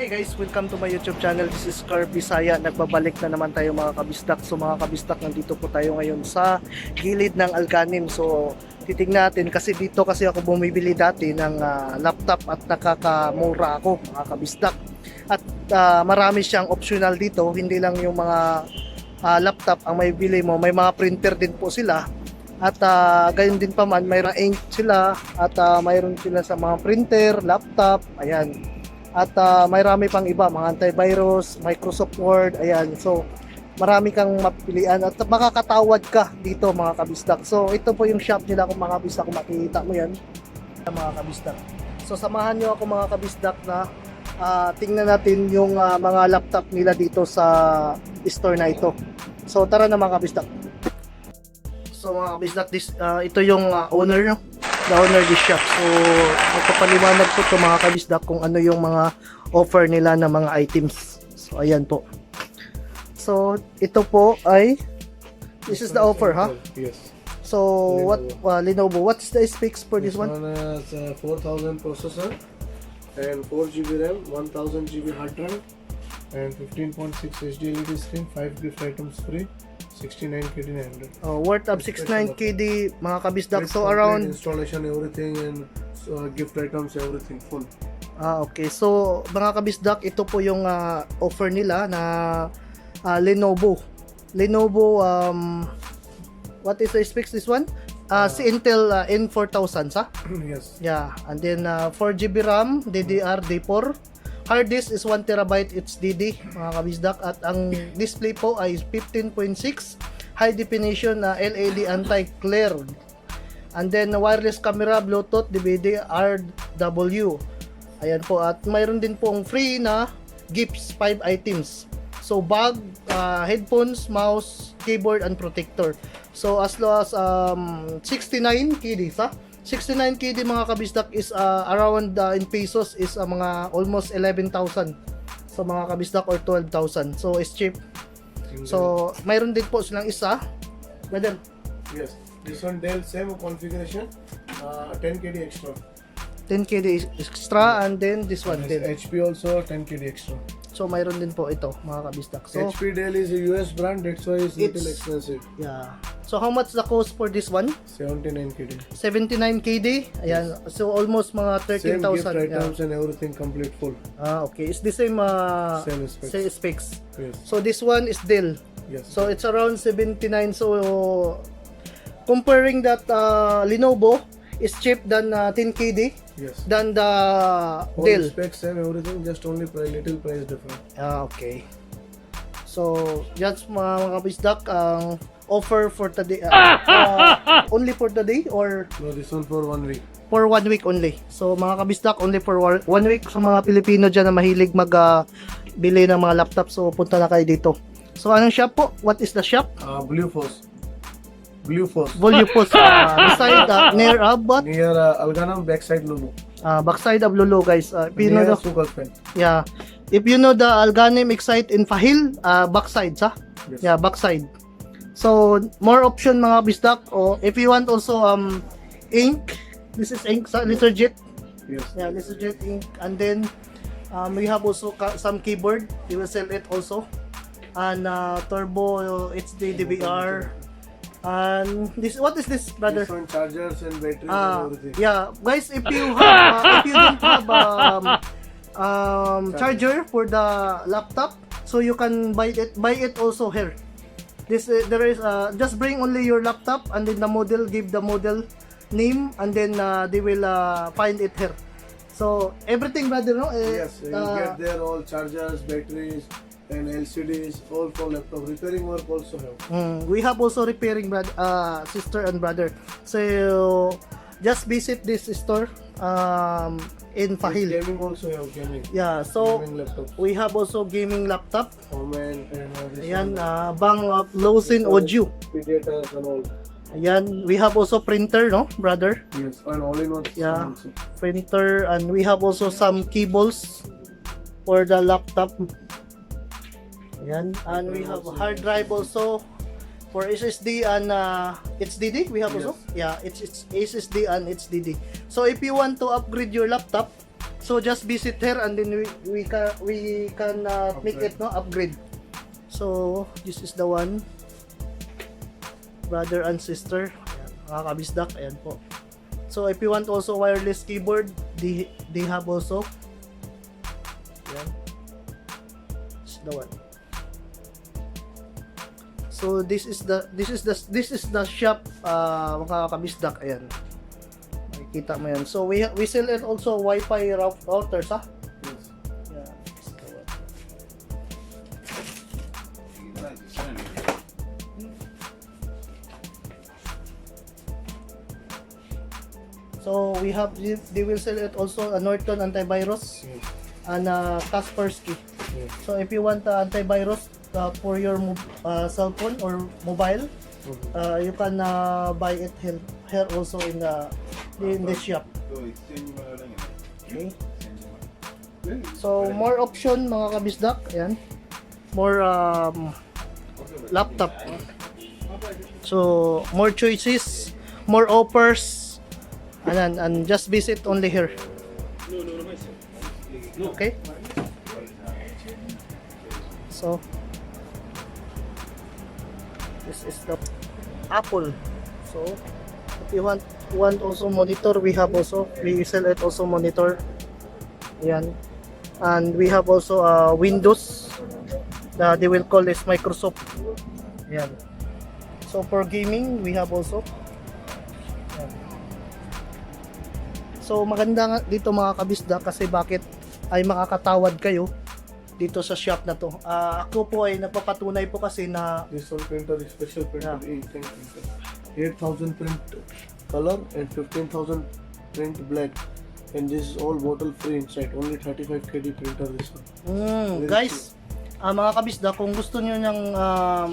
guys, welcome to my YouTube channel. This is Car Bisaya. Nagbabalik na naman tayo mga kabisdak. So mga kabisdak, nandito po tayo ngayon sa gilid ng Alganim. So titignan natin kasi dito kasi ako bumibili dati ng laptop at nakakamura ako mga kabisdak. At marami siyang optional dito, hindi lang yung mga laptop ang may bili mo, may mga printer din po sila. At gayon din pa man, mayroong ink sila at mayroon sila sa mga printer, laptop, ayan. At marami pang iba, mga antivirus, Microsoft Word, ayan. So, marami kang mapilian at makakatawad ka dito mga kabisdak. So, ito po yung shop nila kung mga kabisdak, kung makikita mo yan, mga kabisdak. So, samahan nyo ako mga kabisdak na tingnan natin yung mga laptop nila dito sa store na ito. So, tara na mga kabisdak. So, mga kabisdak, ito yung owner, no? The owner of the shop. So, magpapaliwanag po ito mga kabisdak kung ano yung mga offer nila na mga items. So, ayan po. So, ito po ay this is the offer, ha? Yes. So, Lenovo, what's the specs for this one? This one is 4000 processor and 4GB RAM, 1000 GB hard drive and 15.6 HD LED screen, 5 gift items free. 69 KD 900. Worth of 69 KD mga kabisdak. With So complete around installation, everything, and gift items, everything full. okay. So mga kabisdak, ito po yung offer nila na Lenovo. Lenovo what is the specs this one? Si Intel N4000 sa? Yes. Yeah, and then 4GB RAM, DDR4. Hard disk is 1TB HDD mga kabisdak, at ang display po ay 15.6 high definition LED anti-glare, and then wireless camera, Bluetooth, DVD, RW. Ayan po, at mayroon din pong free na gifts, 5 items. So bag, headphones, mouse, keyboard, and protector. So as low as 69 KD sa 69 KD mga kabisdak is around in pesos is mga almost 11,000 so mga kabisdak, or 12,000. So it's cheap. So mayroon din po silang isa. Madam. Yes. This one Dell same configuration, 10 KD extra. 10 KD extra, and then this one Yes, Dell. HP also 10 KD extra. So mayroon din po ito mga kabisdak. So HP Dell is a US brand, that's why it's little expensive. yeah. So how much the cost for this one? 79 KD. 79 KD. Ayan. So almost mga Same 13,000. gift items and everything complete full. Okay. It's the same Same specs. same specs. Yes. So this one is Dell. Yes. So it's around 79. So comparing that Lenovo is cheap than 10 KD Yes. than the All Dell. specs same, everything, just only little price different. Okay. So that's mga kabisdak ang offer for today. Only for today or No, this one for 1 week. for 1 week only. So mga kabisdak, only for 1 week. Sa mga Pilipino dyan na mahilig bili ng mga laptop, so punta na kayo dito. So anong shop po? What is the shop? Blue Force. Blue Force. Volupus, beside near what? Near Alganam, backside Lulu. Backside of Lolo, guys. If you know Near the, Sukalpen. yeah, if you know the Alganim Excite in Fahil, backside sa? Yes. Yeah, backside. So more option mga bisdak. Or if you want also ink, this is ink sa Liserjet. Yes. Yeah, Liserjet ink, and then we have also some keyboard. We will sell it also, and turbo HD DVR. And this, what is this, brother? Different chargers and batteries and everything. Yeah, guys, if you have if you don't have charger for the laptop, so you can buy it also here. This there is just bring only your laptop, and then the model, give the model name, and then they will find it here. So everything, brother, no? Yes, you get there all chargers, batteries, and LCDs, all for laptop. Repairing work also have. We have also repairing sister and brother. So just visit this store in Fahil. Gaming also have, gaming. Yeah, so Gaming laptop. we have also gaming laptop. Comment and this Ayan, one. bang Lawson Audio. Predators and all. Ayan, we have also printer, no, brother? Yes, and all-in-one system Yeah. also. Printer, and we have also some cables for the laptop. Ayan, and we have hard drive also for SSD and HDD. We have also, yeah, it's SSD and HDD. So if you want to upgrade your laptop, So just visit here and then we can make it no upgrade. So this is the one, brother and sister. Ayan, mga kabisdak, ayan po. So if you want also wireless keyboard, they have also. Ayan. This is the one. So this is the shop, mga kabisdak. Ayan. Makikita mo yan. So we sell it also Wi-Fi routers, ha? Yes. Yeah. This is the one. So we have, they will sell it also a Norton antivirus Yes. and Kaspersky. Yes. So if you want antivirus for your cell phone or mobile, you can buy it here also in this shop. Okay. So more option mga kabisdak, ayan. More laptop. So more choices, more offers. And just visit only here. Okay. So this is the Apple. So if you want also monitor, we have also, we sell it also monitor. Yan. And we have also Windows. They will call this Microsoft. Yan. So for gaming, we have also. Yan. So maganda nga dito mga kabisda kasi bakit ay makakatawad kayo dito sa shop na to. Ako po ay napapatunay po kasi na This one printer is special printer, Yeah. ink printer. 8,000 print color and 15,000 print black. And this is all bottle free inside. Only 35 KD printer this one. guys, mga kabisda, kung gusto niyo ng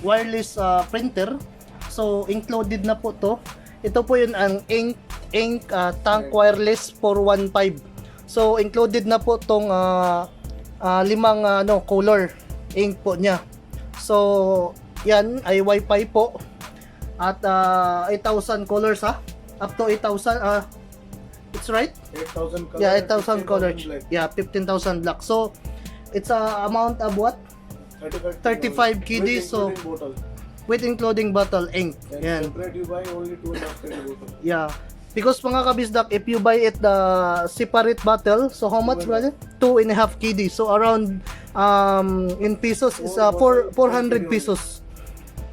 wireless printer, so included na po to. Ito po yun ang ink tank wireless 415. So included na po tong limang color ink po niya. So yan ay Wi-Fi po at 8,000 colors, ha, up to 8,000, it's right, 8,000 color. yeah, and 8,000 colors, 15,000 black. yeah, 15,000 black. So it's a amount of what, 35 KD, so including bottle. with including bottle ink. And Yan. separate you buy only 2.5 KD bottle. Yeah. Because mga kabisdak, if you buy it the separate bottle, so how much, brother? 2.5 KD. So around in pesos is 400 pesos.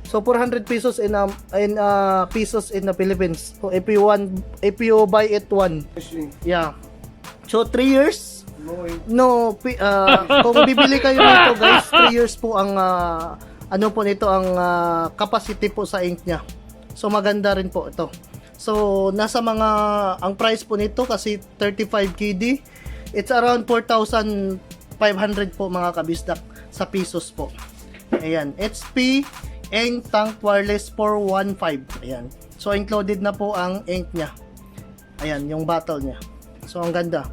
So 400 pesos in pesos in the Philippines. So if you buy it one, Actually, yeah. So 3 years. no ink. No, kung bibili kayo nito guys, 3 years po ang ano po nito ang capacity po sa ink niya. So maganda rin po ito. So nasa mga ang price po nito kasi 35 KD, it's around 4,500 po mga kabisdak sa pesos po. Ayan, HP Ink Tank Wireless 415. Ayan. So included na po ang ink niya. Ayan, yung bottle niya. So ang ganda.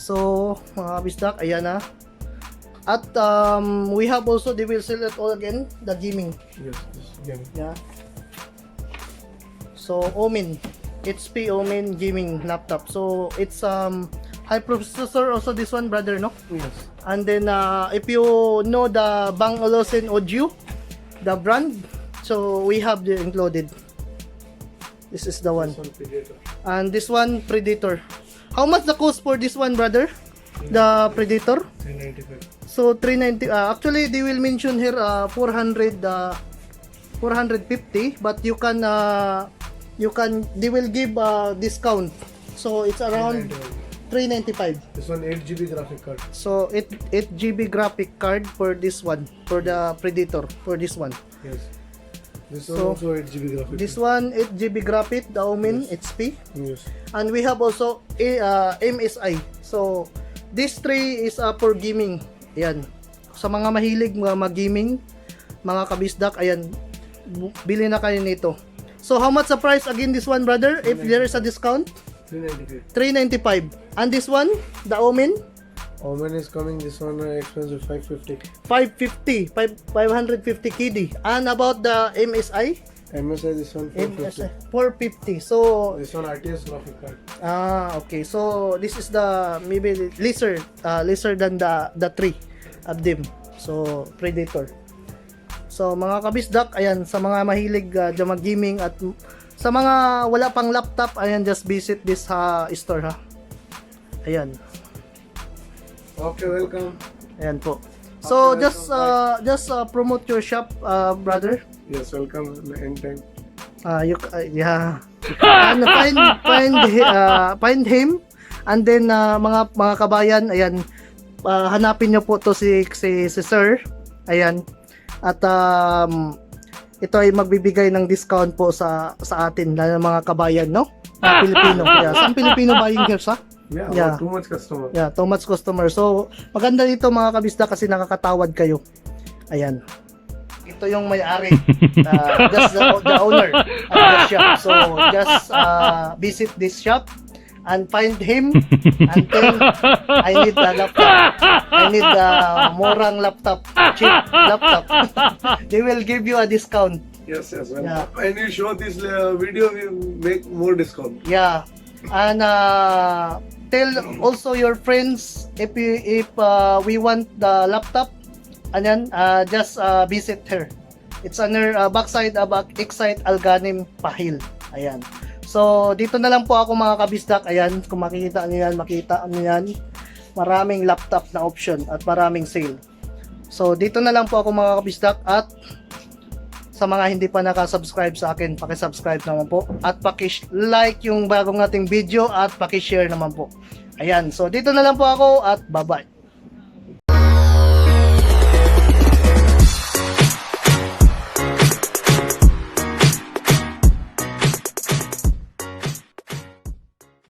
So, mga kabisdak, ayan na. At we have also, they will sell it all again, the gaming. Yes, this gaming. Yeah. So, Omin. HP Omin gaming laptop. So, it's high processor also this one, brother, no? Yes. And then, if you know the Bang Olufsen Audio, the brand, so we have the included. This is the one. This one Predator. And this one, Predator. How much the cost for this one, brother? The Predator? 395. So 390. Actually, they will mention here 400, 450, but you can they will give discount. So it's around 395. This one 8 GB graphic card. So 8 GB graphic card for this one, for the Predator, for this one. Yes. This So, one also 8 GB graphic. This one 8 GB graphic, the Omin HP. Yes. And we have also MSI. So this three is for gaming. Ayan. Sa mga mahilig mga mag-gaming, mga kabisdak, ayan, bili na kayo nito. So how much the price again this one, brother? If there is a discount? 395. 395. And this one, the Omin? Omen is coming. This one expensive 550. 550 KD. And about the MSI? MSI this one 450. 450. So, This one RTS graphic card. okay. So, this is the maybe lesser than the 3 of them. So, Predator. So, mga kabisdak, ayan, sa mga mahilig dyan mag-gaming at sa mga wala pang laptop, ayan, just visit this store ha. Ayan. Okay, welcome. Ayan po. So, Okay, just promote your shop, brother. Yes, welcome anytime. Yeah. And find him, and then mga kabayan, ayan, hanapin niyo po to si Sir. Ayan. At ito ay magbibigay ng discount po sa atin, lalo ng mga kabayan, no? Pilipino. Yeah, some Filipino buying here, sa? Yeah, Yeah. too much customer. Yeah, too much customer. So, maganda dito mga kabisda kasi nakakatawad kayo. Ayan. Ito yung may-ari. Just the owner of the shop. So, just visit this shop and find him until I need a laptop. I need a murang laptop. Cheap laptop. They will give you a discount. Yes, welcome. Yeah. And you show this video, we make more discount. Yeah. And tell also your friends if we want the laptop, and then just visit her. It's on her backside of Excite Alganim Pahil. Ayan. So dito na lang po ako mga kabisdak. Ayan, kung makikita niyo yan, maraming laptop na option at maraming sale. So dito na lang po ako mga kabisdak, at sa mga hindi pa nakasubscribe sa akin, paki-subscribe naman po at paki-like yung bagong nating video at paki-share naman po. Ayan, so dito na lang po ako at bye-bye.